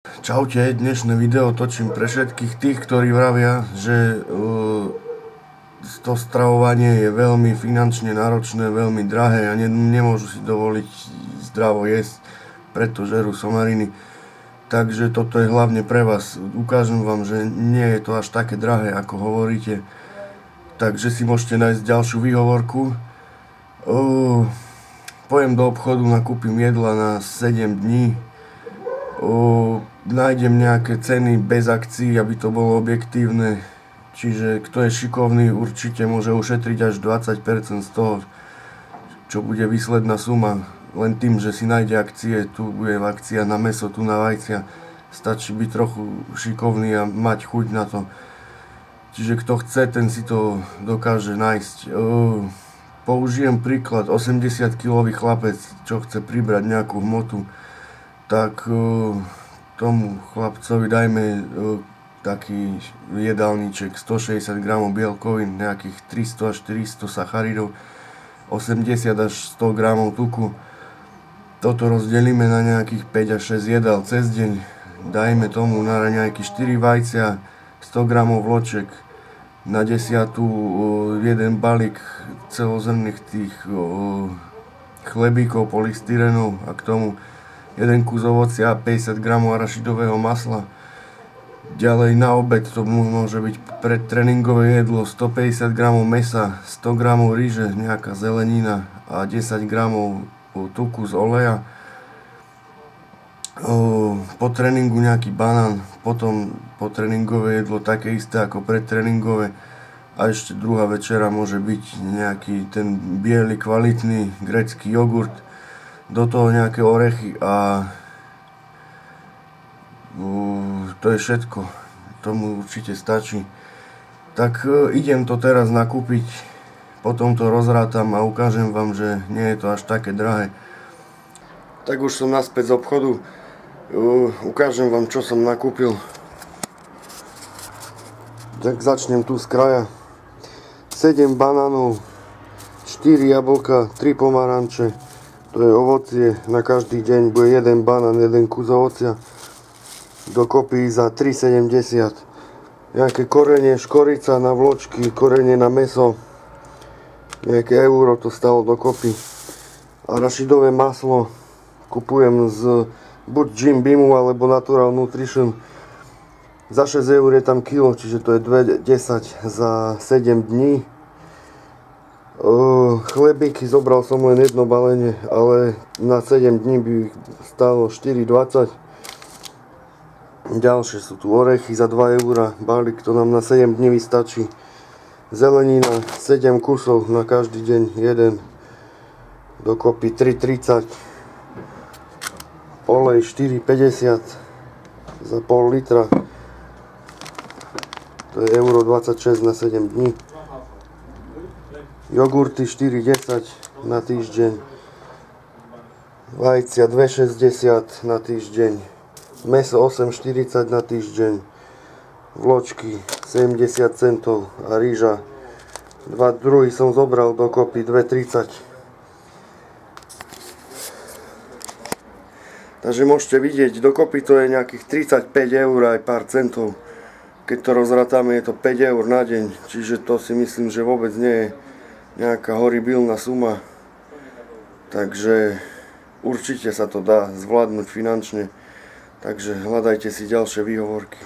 Čaute, dnešné video točím pre všetkých tých, ktorí vravia, že to stravovanie je veľmi finančne náročné, veľmi drahé a nemôžu si dovoliť zdravo jesť, preto žerú somariny. Takže toto je hlavne pre vás. Ukážem vám, že nie je to až také drahé, ako hovoríte. Takže si môžete nájsť ďalšiu výhovorku. Pojem do obchodu, nakúpim jedla na 7 dní. Nájdem nejaké ceny bez akcií, aby to bolo objektívne. Čiže kto je šikovný, určite môže ušetriť až 20% z toho, čo bude výsledná suma. Len tým, že si nájde akcie, tu bude akcia na mäso, tu na vajcia. Stačí byť trochu šikovný a mať chuť na to. Čiže kto chce, ten si to dokáže nájsť. Použijem príklad, 80-kilový chlapec, čo chce pribrať nejakú hmotu, tak tomu chlapcovi dajme taký jedálniček, 160 g bielkovín, nejakých 300 až 400 sacharidov, 80 až 100 g tuku. Toto rozdelíme na nejakých 5 až 6 jedál cez deň. Dajme tomu na raňajky 4 vajcia, 100 g vloček, na desiatu jeden balík celozrnných tých chlebíkov, polystyrenov a k tomu jeden kus ovocia a 50 g arašidového masla. Ďalej na obed to môže byť predtréningové jedlo, 150 g mesa, 100 g ryže, nejaká zelenina a 10 g tuku z oleja. Po tréningu nejaký banán, potom po tréningové jedlo také isté ako predtréningové a ešte druhá večera môže byť nejaký ten biely kvalitný grécky jogurt, do toho nejaké orechy a to je všetko. Tomu určite stačí. Tak idem to teraz nakúpiť, potom to rozrátam a ukážem vám, že nie je to až také drahé. Tak už som naspäť z obchodu. Ukážem vám, čo som nakúpil. Tak začnem tu z kraja. 7 banánov, 4 jablka, 3 pomaranče. To je ovocie, na každý deň bude 1 banán, 1 kus ovocia. Dokopy za 3,70. Nejaké korenie, škorica na vločky, korenie na mäso. Nejaké euro to stalo dokopy. Arašidové maslo kupujem z buď Jim Beamu alebo Natural Nutrition. Za 6 eur je tam kilo, čiže to je 2,10 za 7 dní. Chlebíky zobral som len jedno balenie, ale na 7 dní by stálo 4,20. Ďalšie sú tu orechy za 2 eur, balík, to nám na 7 dní vystačí. Zelenina 7 kusov na každý deň, 1, dokopy 3,30. Olej 4,50 za pol litra, to je euro 26 na 7 dní. Jogurty 4,10 na týždeň. Vajcia 2,60 na týždeň. Mäso 8,40 na týždeň. Vločky 70 centov a rýža 2 druhy som zobral dokopy 2,30. Takže môžete vidieť, dokopy to je nejakých 35 eur aj pár centov. Keď to rozrátame, je to 5 eur na deň, čiže to si myslím, že vôbec nie je nejaká horibilná suma. Takže určite sa to dá zvládnuť finančne. Takže hľadajte si ďalšie výhovorky.